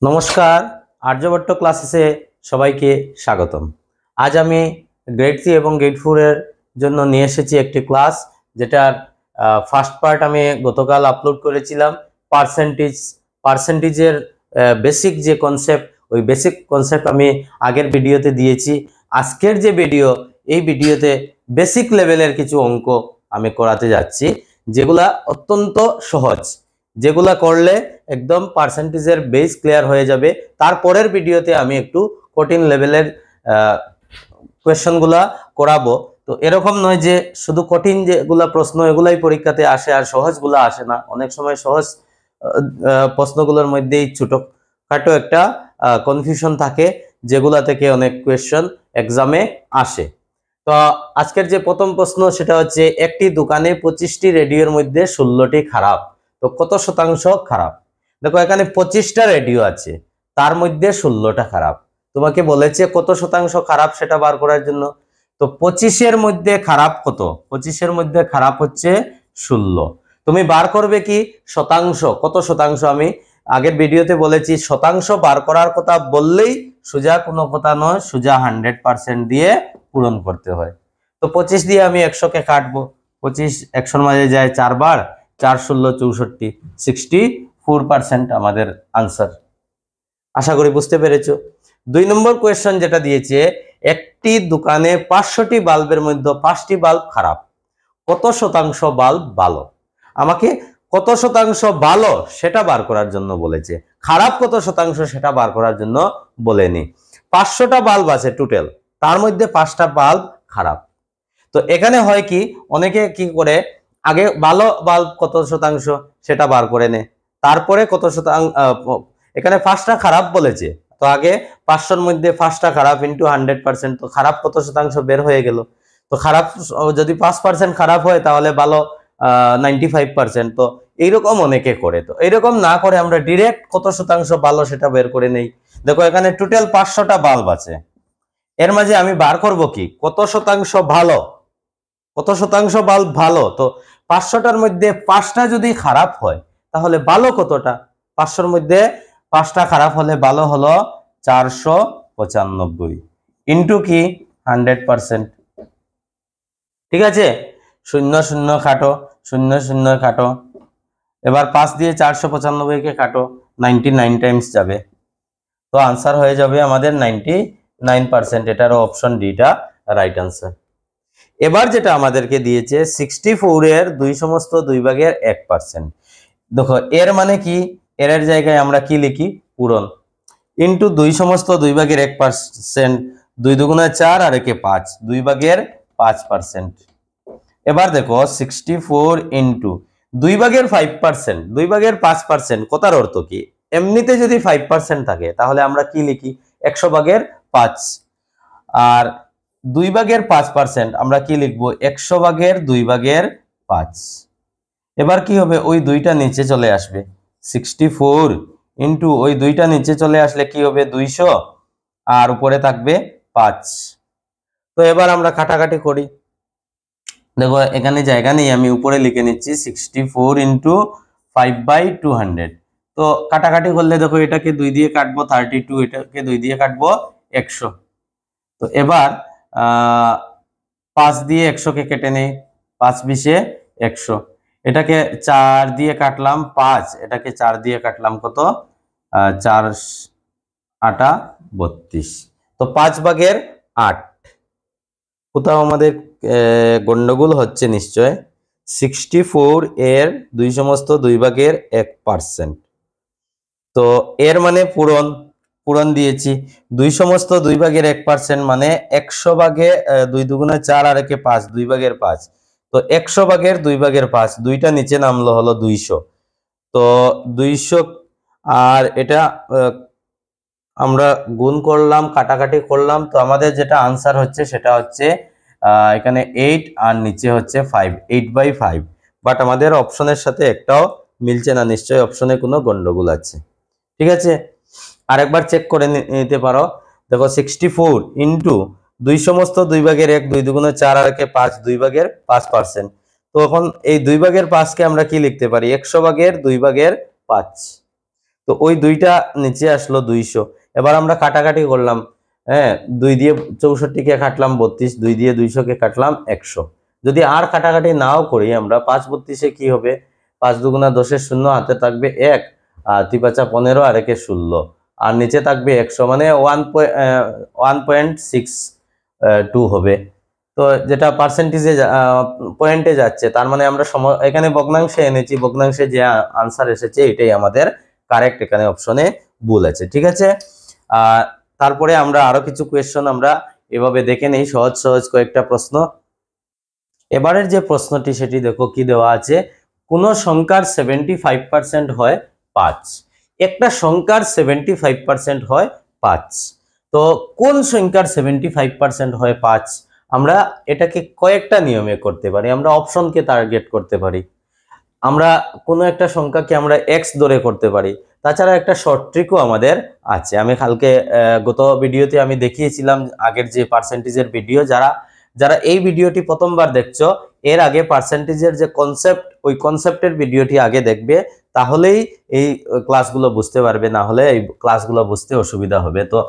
নমস্কার, আর্যভট্ট ক্লাসেসে সবাইকে স্বাগতম। আজ আমি গ্রেড 3 এবং গ্রেড 4 এর জন্য নিয়ে এসেছি একটি ক্লাস, যেটার ফার্স্ট পার্ট আমি গতকাল আপলোড করেছিলাম। পার্সেন্টেজের বেসিক যে কনসেপ্ট, ওই বেসিক কনসেপ্ট আমি আগের ভিডিওতে দিয়েছি। আজকের যে ভিডিও, এই ভিডিওতে বেসিক লেভেলের কিছু অঙ্ক আমি করাতে যাচ্ছি, যেগুলা অত্যন্ত সহজ, যেগুলা করলে একদম পার্সেন্টেজের বেস ক্লিয়ার হয়ে যাবে। তারপরের ভিডিওতে আমি একটু কঠিন লেভেলের কোয়েশ্চনগুলা করাবো। তো এরকম নয় যে শুধু কঠিন যেগুলা প্রশ্ন এগুলাই পরীক্ষাতে আসে আর সহজগুলা আসে না। অনেক সময় সহজ প্রশ্নগুলোর মধ্যেই ছোটখাটো একটা কনফিউশন থাকে, যেগুলা থেকে অনেক কোয়েশ্চন এক্সামে আসে। তো আজকের যে প্রথম প্রশ্ন, সেটা হচ্ছে একটি দোকানে 25টি রেডিওর মধ্যে 16টি খারাপ, তো কত শতাংশ খারাপ? দেখো, এখানে 25টা রেডিও আছে, তার মধ্যে 16টা খারাপ। তোমাকে বলেছে কত শতাংশ খারাপ সেটা বার করার জন্য। তো 25-এর মধ্যে খারাপ কত? 25-এর মধ্যে খারাপ হচ্ছে 16। তুমি বার করবে কি শতাংশ, কত শতাংশ? আমি আগের ভিডিওতে বলেছি শতাংশ বার করার কথা বললেই সোজা কোনো কথা নয়, সোজা 100% দিয়ে পূরণ করতে হয়। তো 25 দিয়ে আমি 100-কে কাটবো। 25 100-র মাঝে যায় 4 বার, 4 16 64, 64% আমাদের আনসার। আশা করি বুঝতে পেরেছো। 2 নম্বর কোয়েশ্চন যেটা দিয়েছে, একটি দোকানে 500টি বাল্বের মধ্যে 5টি বাল্ব খারাপ, কত শতাংশ বাল্ব ভালো? আমাকে কত শতাংশ ভালো সেটা বার করার জন্য বলেছে, খারাপ কত শতাংশ সেটা বার করার জন্য বলেনি। 500টা বাল্ব আছে টোটাল, তার মধ্যে 5টা বাল্ব খারাপ। তো এখানে হয় কি, অনেকে কি করে, আগে ভালো বাল্ব কত শতাংশ সেটা বার করে নেয়, তারপরে কত শতাংশ, এখানে 5টা খারাপ বলেছে, তো আগে 500-র মধ্যে 5টা খারাপ ইন্টু 100%, তো খারাপ কত শতাংশ বের হয়ে গেল। তো খারাপ যদি 5% খারাপ হয়, তাহলে ভালো 95%। তো এইরকম অনেকে করে, তো এইরকম না করে আমরা ডিরেক্ট কত শতাংশ ভালো সেটা বের করে নেই। দেখো, এখানে টোটাল 500টা বাল্ব আছে, এর মাঝে আমি বার করব কি কত শতাংশ ভালো, কত শতাংশ বাল্ব ভালো। তো 500টার মধ্যে 5টা যদি খারাপ হয়, তাহলে ভালো কতটা? 500-র মধ্যে 5টা খারাপ হলে ভালো হলো 495 ইন্টু কি 100%। ঠিক আছে, 0 0 কাটো, 0 0 কাটো, এবার 5 দিয়ে 495-কে কাটো, 99 টাইমস যাবে, তো আনসার হয়ে যাবে আমাদের 99%। এটারও অপশন ডিটা রাইট আনসার। এবার যেটা আমাদেরকে দিয়েছে 64-এর 2 সমস্ত 2 ভাগের 1%। দেখো, এর মানে কি, এর জায়গায় আমরা কি লিখি, পূরণ, ইন্টু 2 সমস্ত 2 ভাগের 1%, 2 দুগুণে 4 আর একে 5, 2 ভাগের 5%। এবার দেখো 64 ইন্টু 2 ভাগের 5%, 2 ভাগের 5%, কথার অর্থ কি, এমনিতে যদি 5% থাকে তাহলে আমরা কি লিখি 100 ভাগের 5, আর 2 ভাগের 5% আমরা কি লিখবো 100 ভাগের 2 ভাগের 5। এবার কি হবে, ওই দুইটা নিচে চলে আসবে, 64 ইন্টু ওই দুইটা নিচে চলে আসলে কি হবে 200, আর উপরে থাকবে 5। তো এবার আমরা কাটাকাটি করি। দেখো, এখানে জায়গা নেই, আমি উপরে লিখে নিচ্ছি 64 ইন্টু 5/200। তো কাটাকাটি করলে দেখো, এটাকে 2 দিয়ে কাটবো 32, এটাকে 2 দিয়ে কাটবো 100। তো এবার 5 দিয়ে 100-কে কেটে নেই, 5 20 100, এটাকে 4 দিয়ে কাটলাম 5, এটাকে 4 দিয়ে কাটলাম কত, 4 8 32, তো 5 ভাগের 8। কোথাও আমাদের গন্ডগোল হচ্ছে নিশ্চয়। 64-এর 2 সমস্ত 2 ভাগের 1%, তো এর মানে পূরণ দিয়েছি। 2 সমস্ত 2 ভাগের 1% মানে 100 ভাগে 2 দুগুণে 4 আর একে 5, 2 ভাগের 5, তো 100 ভাগের 2 ভাগের 5, দুইটা নিচে নামলো হলো 200। তো 200, আর এটা আমরা গুণ করলাম, কাটাকাটি করলাম, তো আমাদের যেটা আনসার হচ্ছে সেটা হচ্ছে এখানে 8 আর নিচে হচ্ছে 5, 8/5। বাট আমাদের অপশনের সাথে একটাও মিলছে না, নিশ্চয়ই অপশনে কোনো গন্ডগোল আছে। ঠিক আছে, আরেকবার চেক করে নিতে পারো। দেখো, 64 ইন্টু 2 সমস্ত 2 ভাগের 1, 2 দুগুণে 4 আর একে 5, 2 ভাগের 5%। তো এখন এই 2 ভাগের 5-কে আমরা কি লিখতে পারি, 100 ভাগের 2 ভাগের 5। তো ওই 2টা নিচে আসলো 200। এবার আমরা কাটাকাটি করলাম, হ্যাঁ 2 দিয়ে 64 কে কাটলাম 32, 2 দিয়ে 200 কে কাটলাম 100। যদি আর কাটাকাটি নাও করি আমরা 5 32 কি হবে, 5 দুগুণা 10 এর 0, হাতে থাকবে 1, আর 3 5 15 আর 1 16, আর নিচে থাকবে 100, মানে 1.62 হবে। তো যেটা পার্সেন্টেজে পয়েন্টে যাচ্ছে, তার মানে আমরা এখানে ভগ্নাংশে এনেছি, ভগ্নাংশে যে আনসার এসেছে এটাই আমাদের কারেক্ট, এখানে অপশনে ভুল আছে। ঠিক আছে, তারপরে আমরা আরো কিছু কোয়েশ্চন আমরা এভাবে দেখে নেই, সহজ সহজ কয়েকটা প্রশ্ন। এবারের যে প্রশ্নটি সেটি দেখো কি দেওয়া আছে, কোন সংখ্যার 75% হয় 5। একটা সংখ্যার 75% হয় 5। তো কোন সংখ্যার 75% হয় 5, আমরা এটাকে কয়েকটা নিয়মে করতে পারি। আমরা অপশনকে টার্গেট করতে পারি, আমরা কোনো একটা সংখ্যাকে আমরা এক্স ধরে করতে পারি। তাছাড়া একটা শর্ট ট্রিকও আমাদের আছে, আমি কালকে গত ভিডিওতে আমি দেখিয়েছিলাম আগের যে পার্সেন্টেজের ভিডিও। যারা যারা এই ভিডিওটি প্রথমবার দেখছো, এর আগে পার্সেন্টেজের যে কনসেপ্ট, ওই কনসেপ্টের ভিডিওটি আগে দেখবে, তাহলেই এই ক্লাসগুলো বুঝতে পারবে, না হলে এই ক্লাসগুলো বুঝতে অসুবিধা হবে। তো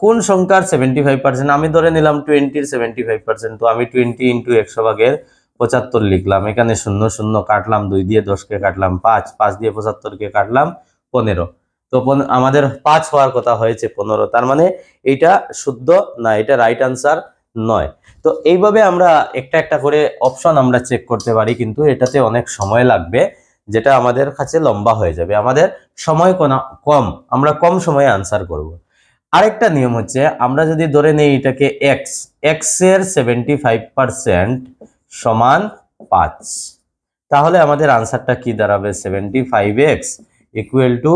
কোন সংখ্যার 75%, আমি ধরে নিলাম 20-র 75%, তো আমি 20 × 100/75 লিখলাম, এখানে 0 0 কাটলাম, 2 দিয়ে 10 কে কাটলাম 5, 5 দিয়ে 75 কে কাটলাম 15। তো আমাদের 5 হওয়ার কথা হয়েছে 15, তার মানে এইটা শুদ্ধ না, এটা রাইট আনসার নয়। তো এইভাবে আমরা একটা একটা করে অপশন আমরা চেক করতে পারি, কিন্তু এটাতে অনেক সময় লাগবে, যেটা আমাদের কাছে লম্বা হয়ে যাবে, আমাদের সময় কম, আমরা কম সময়ে আনসার করব। আরেকটা নিয়ম হচ্ছে, আমরা যদি ধরে নেই এটাকে x এর 75% সমান 5, তাহলে আমাদের আনসারটা কি দাঁড়াবে, 75x ইকুয়াল টু,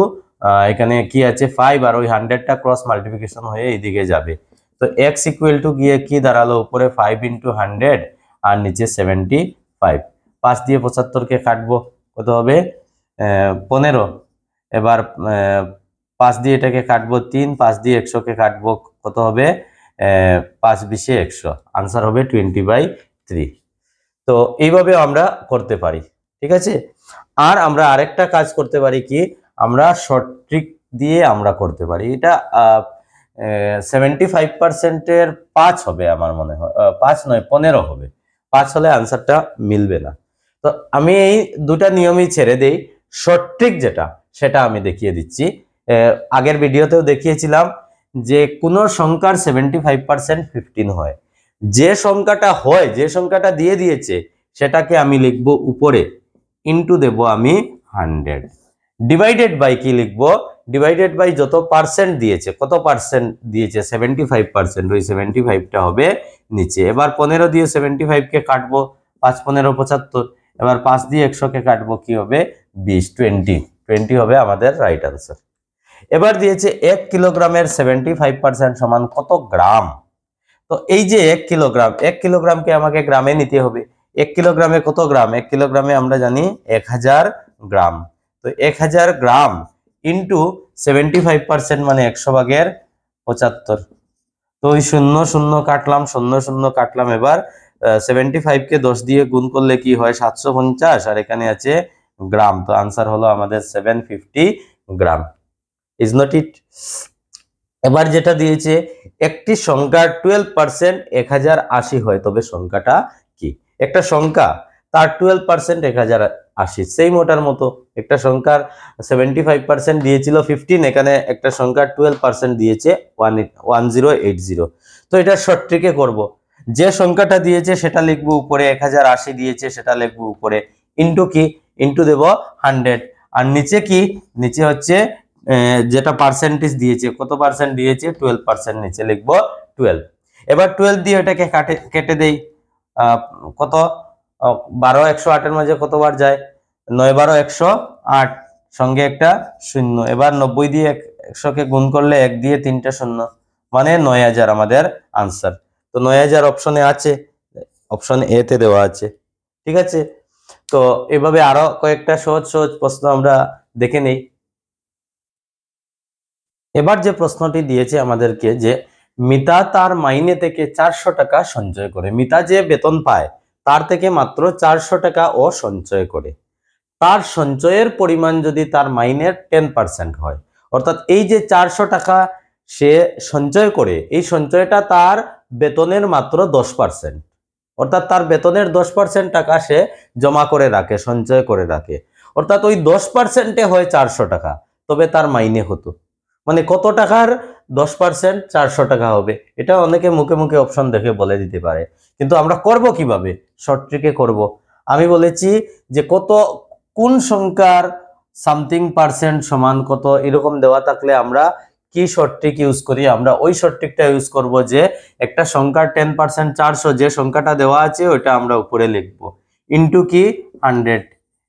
এখানে কি আছে 5, আর ওই 100টা ক্রস মাল্টিপ্লিকেশন হয়ে এইদিকে যাবে। তো x ইকুয়াল টু গিয়ে কি দাঁড়ালো, উপরে 5 × 100 আর নিচে 75। 5 দিয়ে 75 কে কাটবো, কত হবে 15। এবার 5 দিয়ে এটাকে কাটবো 3, 5 দিয়ে 100 কে কাটবো, কত হবে 5 20 100, আনসার হবে 20/3। তো এইভাবে আমরা করতে পারি। ঠিক আছে, আর আমরা আরেকটা কাজ করতে পারি কি, আমরা শর্ট ট্রিক দিয়ে আমরা করতে পারি। এটা 75%-এর 5 হবে আমার মনে হয়, 5 নয় 15 হবে, 5 হলে আনসারটা মিলবে না। তো আমি এই দুটা নিয়মই ছেড়ে দেই, শর্ট ট্রিক যেটা সেটা আমি দেখিয়ে দিচ্ছি। আগের ভিডিওতেও দেখিয়েছিলাম যে কোন সংখ্যার 75% 15 হয়। যে সংখ্যাটা হয়, যে সংখ্যাটা দিয়ে দিয়েছে, সেটাকে আমি লিখব উপরে, ইনটু দেব আমি 100, ডিভাইডেড বাই কি লিখবো, ডিভাইডেড বাই যত পার্সেন্ট দিয়েছে, কত পার্সেন্ট দিয়েছে 75%, ওই 75টা হবে নিচে। এবার 15 দিয়ে 75 কে কাটবো, 5 15 75। এবার 5 দিয়ে 100 কে কাটবো, কি হবে 20, 20 হবে আমাদের রাইট আনসার। এবার দিয়েছে 1 কিলোগ্রামের 75% সমান কত গ্রাম। তো এই যে 1 কিলোগ্রাম, 1 কিলোগ্রামকে আমাকে গ্রামে নিতে হবে। 1 কিলোগ্রামে কত গ্রাম, 1 কিলোগ্রামে আমরা জানি 1000 গ্রাম। তো 1000 গ্রাম ইন্টু 75% মানে 100/75। তো ওই 0 0 কাটলাম, 0 0 কাটলাম। এবার 75 কে 10 দিয়ে গুণ করলে কি হয় 750, আর এখানে আছে গ্রাম, তো আনসার হলো আমাদের 750 গ্রাম। ইজ নট ইট? এবার যেটা দিয়েছে, একটি সংখ্যার 12% 1080 হয়, তবে সংখ্যাটা কি? একটা সংখ্যা তার 12% 1080, সেম ওটার মতো একটা সংখ্যার 75% দিয়েছিল 15, এখানে একটা সংখ্যার 12% দিয়েছে 1080। তো এটা শর্ট ট্রিকে করব, যে সংখ্যাটা দিয়েছে সেটা লিখবো উপরে, 1080 দিয়েছে সেটা লিখবো উপরে, ইনটু কি, ইনটু দেব 100, আর নিচে কি, নিচে হচ্ছে যেটা পার্সেন্টেজ দিয়েছে, কত পার্সেন্ট দিয়েছে 12%, নিচে লিখবো 12। এবার 12 দিয়ে এটাকে কেটে দেই, কত 12 108 এর মাঝে কতবার যায়, 9 12 108, সঙ্গে একটা শূন্য। এবার 90 দিয়ে 100 কে গুণ করলে 1 দিয়ে 3টা শূন্য, মানে 9000 আমাদের আনসার। তো 9000 অপশনে আছে, অপশন এ তে দেওয়া আছে। ঠিক আছে, তো এভাবে আরো কয়েকটা সহজ সহজ প্রশ্ন আমরা দেখে নেই। এবার যে প্রশ্নটি দিয়েছে আমাদেরকে, যে মিতা তার মাইনে থেকে 400 টাকা সঞ্চয় করে, মিতা যে বেতন পায় তার থেকে মাত্র 400 টাকা ও সঞ্চয় করে, তার সঞ্চয়ের পরিমাণ যদি তার মাইনের 10% হয়, অর্থাৎ এই যে 400 টাকা সে সঞ্চয় করে, এই সঞ্চয়টা তার বেতনের মাত্র 10%, অর্থাৎ তার বেতনের 10% টাকা সে জমা করে রাখে, সঞ্চয় করে রাখে, অর্থাৎ ওই 10%-এ হয় 400 টাকা, তবে তার মাইনে হতো মানে কত টাকার 10% 400 টাকা হবে। এটা অনেকে মুখে মুখে অপশন দেখে বলে দিতে পারে, কিন্তু আমরা করব কিভাবে? শর্ট ট্রিকে করব। আমি বলেছি যে কোন সংখ্যার সামথিং পার্সেন্ট সমান কত, এরকম দেওয়া থাকলে আমরা কি শর্ট ট্রিক ইউজ করি? আমরা ওই শর্ট ট্রিকটা ইউজ করব যে একটা সংখ্যার 10% 400, যে সংখ্যাটা দেওয়া আছে ওইটা আমরা উপরে লিখবো, ইনটু কি 100,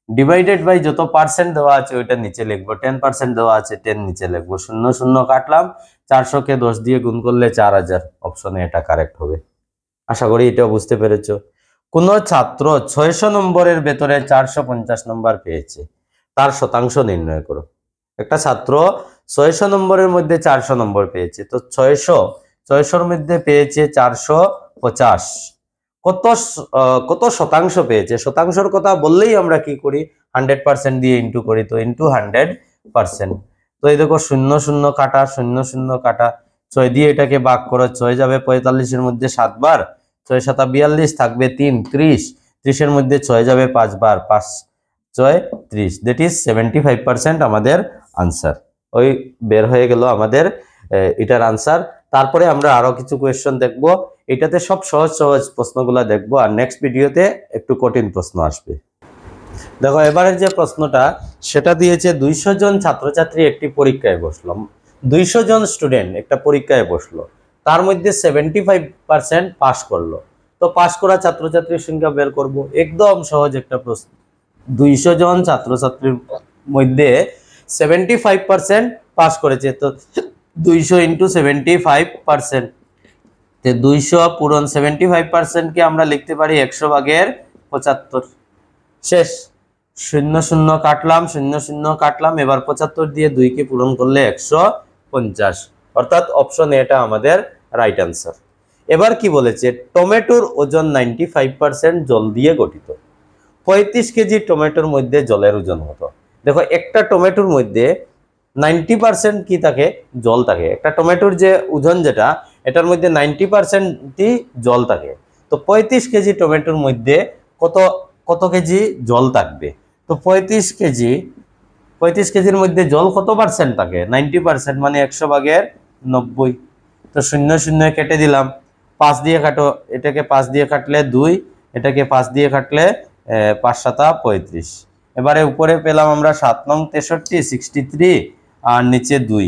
ডিভাইডেড বাই যত পার্সেন্ট দেওয়া আছে ওইটা নিচে লিখবো, 10% দেওয়া আছে 10 নিচে লিখবো, শূন্য শূন্য কাটলাম, 400-কে 10 দিয়ে গুণ করলে 4000, অপশনে এটা কারেক্ট হবে। আশা করি এটা বুঝতে পেরেছো। কোন ছাত্র 600 নম্বরের ভেতরে 450 নম্বর পেয়েছে, তার শতাংশ নির্ণয় করো। একটা ছাত্র 600 নম্বরের মধ্যে 400 নম্বর পেয়েছে, তো 600-র মধ্যে পেয়েছে 450, কত শতাংশ পেয়েছে? শতাংশের কথা বললেই আমরা কি করি? 100% দিয়ে ইন্টু করি, তো ইন্টু 100%। তো এই দেখো শূন্য শূন্য কাটা, শূন্য শূন্য কাটা, 6 দিয়ে এটাকে ভাগ করো, 6 যাবে 45-এর মধ্যে 7 বার, 6 7 42, থাকবে 3, 30, 30-এর মধ্যে 6 যাবে 5 বার, 5 6 30, দ্যাট ইজ 75% আমাদের আনসার। ওই বের হয়ে গেল আমাদের এটার আনসার। তারপরে আমরা আরো কিছু কোয়েশ্চন দেখবো, এটাতে সব সহজ সহজ প্রশ্নগুলো দেখবো, আর নেক্সট ভিডিওতে একটু কঠিন প্রশ্ন আসবে। দেখো এবারের যে প্রশ্নটা সেটা দিয়েছে 200 জন ছাত্রছাত্রী একটি পরীক্ষায় বসলো, 200 জন স্টুডেন্ট একটা পরীক্ষায় বসলো, তার মধ্যে 75% পাস করলো, তো পাস করা ছাত্রছাত্রীর সংখ্যা বের করব। একদম সহজ একটা প্রশ্ন, 200 জন ছাত্রছাত্রীর মধ্যে 75% পাস করেছে, তো 200 ইন্টু 75%, 200 পূরণ 75%-কে আমরা লিখতে পারি 100 ভাগের 75। শেষ, শূন্য শূন্য কাটলাম, শূন্য শূন্য কাটলাম, এবার 75 দিয়ে 2-কে পূরণ করলে 150, অর্থাৎ অপশন এটা আমাদের রাইট আনসার। এবার কি বলেছে? টমেটোর ওজন 95% জল দিয়ে গঠিত, 35 কেজি টমেটোর মধ্যে জলের ওজন হতো। দেখো একটা টমেটোর মধ্যে 90% কি থাকে? জল থাকে। একটা টমেটোর যে ওজন যেটা, এটার মধ্যে 90%ই জল থাকে, তো 35 কেজি টমেটোর মধ্যে কত কেজি জল থাকবে? তো 35 কেজির মধ্যে জল কত পার্সেন্ট থাকে? 90%, মানে 100 ভাগের 90। তো শূন্য শূন্য কেটে দিলাম, 5 দিয়ে কাটো, এটাকে 5 দিয়ে কাটলে 2, এটাকে 5 দিয়ে কাটলে 5 7 35। এবারে উপরে পেলাম আমরা 7 নং 63, 63, আর নিচে 2।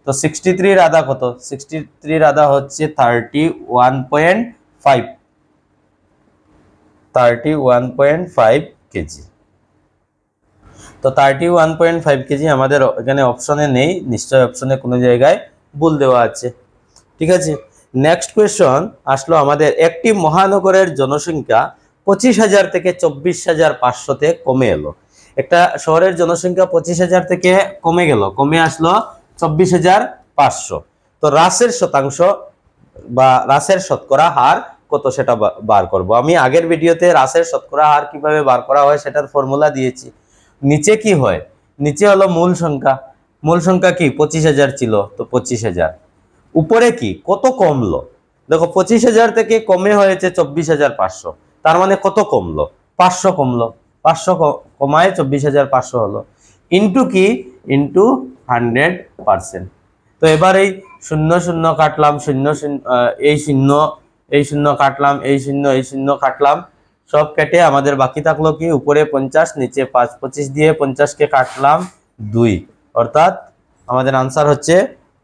তো 63-র আধা কত? 63-র আধা হচ্ছে 31.5 কেজি। তো 31.5 কেজি আমাদের এখানে অপশনে নেই, নিশ্চয় অপশনে কোনো জায়গায় ভুল দেওয়া আছে। ঠিক আছে, নেক্সট কোয়েশ্চন আসলো আমাদের, একটি মহানগরের জনসংখ্যা 25,000 থেকে 24,500-তে কমে এলো। একটা শহরের জনসংখ্যা 25,000 থেকে কমে গেল, কমে আসলো 24,500। তো হ্রাসের শতাংশ বা হ্রাসের শতকরা হার কত সেটা বার করব। আমি আগের ভিডিওতে হ্রাসের শতকরা হার কিভাবে বার করা হয় সেটার ফর্মুলা দিয়েছি। নিচে কি হয়? নিচে হলো মূল সংখ্যা, মূল সংখ্যা কি 25,000 ছিল, তো 25,000। উপরে কি কত কমলো? দেখো 25,000 থেকে কমে হয়েছে 24,500, তার মানে কত কমলো? 500 কমলো, 500 কমায় 24,500 হলো, ইন্টু কি? ইন্টু 100%। তো এবার এই শূন্য শূন্য কাটলাম, শূন্য শূন্য, এই শূন্য কাটলাম, এই শূন্য কাটলাম, সব কেটে আমাদের বাকি থাকলো কি? উপরে 50, নিচে 5, 25 দিয়ে 50-কে কাটলাম 2, অর্থাৎ আমাদের আনসার হচ্ছে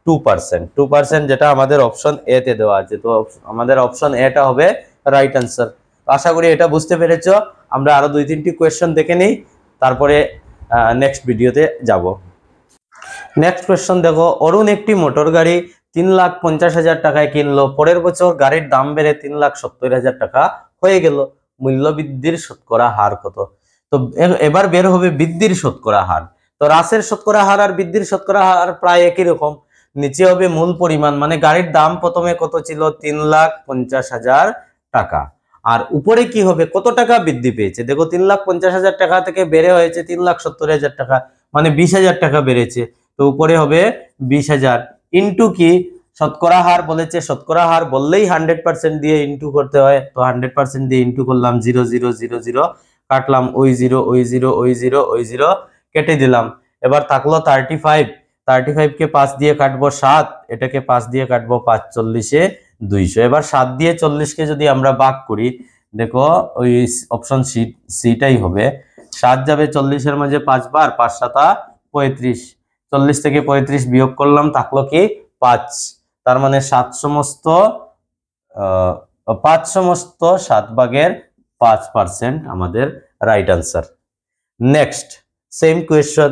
2%, 2%, যেটা আমাদের অপশন এ তে দেওয়া আছে। তো আমাদের অপশন এটা হবে রাইট আনসার। আশা করি এটা বুঝতে পেরেছো। আমরা আরো 2-3টি কোয়েশ্চন দেখে নেই, তারপরে নেক্সট ভিডিওতে যাব। নেক্সট কোয়েশ্চন দেখো, অরুণ একটি মোটর গাড়ি 3,50,000 টাকায় কিনলো, পরের বছর গাড়ির দাম বেড়ে 3,70,000 টাকা হয়ে গেল, মূল্য বৃদ্ধির শতকরা হার কত? তো এবার বের হবে বৃদ্ধির শতকরা হার। তো হ্রাসের শতকরা হার আর বৃদ্ধির শতকরা হার প্রায় একই রকম। নিচে হবে মূল পরিমাণ, মানে গাড়ির দাম প্রথমে কত ছিল? 3,50,000 টাকা, আর উপরে কি হবে, কত টাকা বৃদ্ধি পেয়েছে। দেখো 3,50,000 টাকা থেকে বেড়ে হয়েছে 3,70,000 টাকা, মানে 20,000 টাকা বেড়েছে। তো উপরে হবে 20,000 ইন্টু কি শতকরা হার বলেছে, শতকরা হার বললেই 100% দিয়ে ইন্টু করতে হয়। তো 100% দিয়ে ইন্টু করলাম, 0 0 0 0 কাটলাম, ওই 0 ওই 0 ওই 0 ওই 0 কেটে দিলাম। এবার থাকলো 35, 35 কে 5 দিয়ে কাটবো 7, এটাকে 5 দিয়ে কাটবো 5, 40 200। এবার 7 দিয়ে 40 কে যদি আমরা ভাগ করি, দেখো ওই অপশন সিটাই হবে। 7 যাবে 40 এর মাঝে 5 বার, 5 7 35, 40 থেকে 35 বিয়োগ করলাম, থাকলো কি 5। তার মানে 7 সমস্ত 5 সমস্ত 7 ভাগের 5% আমাদের right answer. Next same question,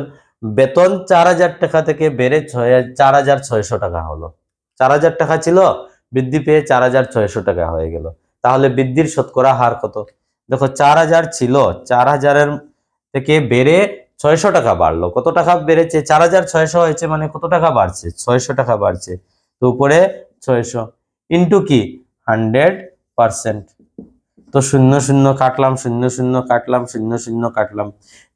বেতন 4,000 টাকা থেকে বেড়ে 4,600 টাকা হলো। 4,000 টাকা ছিল, বৃদ্ধি পেয়ে 4,600 টাকা হয়ে গেল। তাহলে বৃদ্ধির শতকরা হার কত? দেখো 4,000 ছিল, 4,000 থেকে বেড়ে 600 টাকা বাড়লো। কত টাকা বেড়েছে? 4,600 হয়েছে, মানে কত টাকা বাড়ছে? 600 টাকা বাড়ছে। তো উপরে 600 ইন্টু কি 100%। তো 0 0 কাটলাম, 0 0 কাটলাম, 0 0 কাটলাম,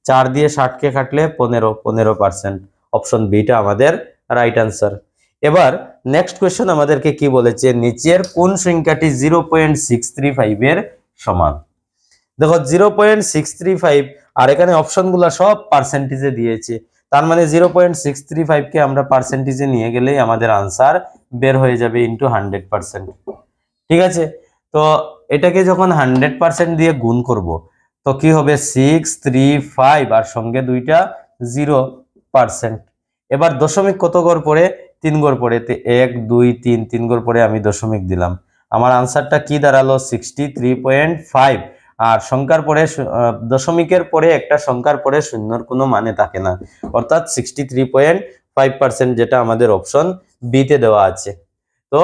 4 দিয়ে 60 কে কাটলে 15%। অপশন বিটা আমাদের রাইট আনসার। এবার নেক্সট কোয়েশ্চন আমাদেরকে কি বলেছে, নিচের কোন সংখ্যাটি 0.635 এর সমান? দেখো 0.635, আর এখানে অপশনগুলো সব পার্সেন্টেজে দিয়েছে। তার মানে 0.635 কে আমরা পার্সেন্টেজে নিয়ে গেলেই আমাদের আনসার বের হয়ে যাবে ইন্টু 100%। ঠিক আছে, তো এটাকে যখন 100% দিয়ে গুণ করব, তো কি হবে 635 আর সঙ্গে দুইটা 0%। এবার দশমিক কত ঘর পরে? 3 ঘর পরে। 1 2 3 3 ঘর পরে আমি দশমিক দিলাম। আমার আনসারটা কি দাঁড়ালো 63.5। আর সংখ্যার পরে দশমিকের পরে একটা সংখ্যার পরে শূন্যর কোনো মানে থাকে না, অর্থাৎ 63.5%, যেটা আমাদের অপশন বিতে দেওয়া আছে। তো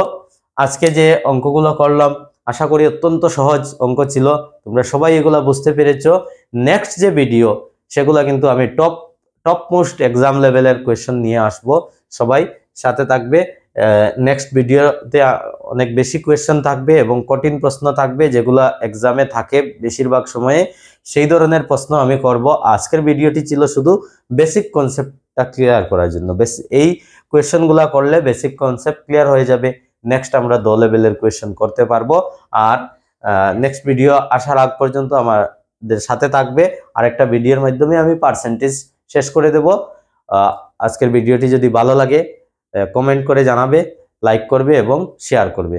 আজকে যে অঙ্কগুলো করলাম আশা করি অত্যন্ত সহজ অঙ্ক ছিল, তোমরা সবাই এগুলা বুঝতে পেরেছো। নেক্সট যে ভিডিও সেগুলা কিন্তু আমি টপ মোস্ট এক্সাম লেভেলের কোয়েশ্চন নিয়ে আসব, সবাই সাথে থাকবে। নেক্সট ভিডিওতে অনেক বেশি কোয়েশ্চন থাকবে এবং কঠিন প্রশ্ন থাকবে, যেগুলা এক্সামে থাকে বেশিরভাগ সময়ে, সেই ধরনের প্রশ্ন আমি করব। আজকের ভিডিওটি ছিল শুধু বেসিক কনসেপ্টটা ক্লিয়ার করার জন্য। এই কোয়েশ্চনগুলা করলে বেসিক কনসেপ্ট ক্লিয়ার হয়ে যাবে, নেক্সট আমরা 2 লেভেলের কোয়েশ্চন করতে পারবো। আর নেক্সট ভিডিও আসার আগ পর্যন্ত আমাদের সাথে থাকবে, আর একটা ভিডিওর মাধ্যমে আমি পার্সেন্টেজ শেষ করে দেব। আজকের ভিডিওটি যদি ভালো লাগে কমেন্ট করে জানাবে, লাইক করবে এবং শেয়ার করবে।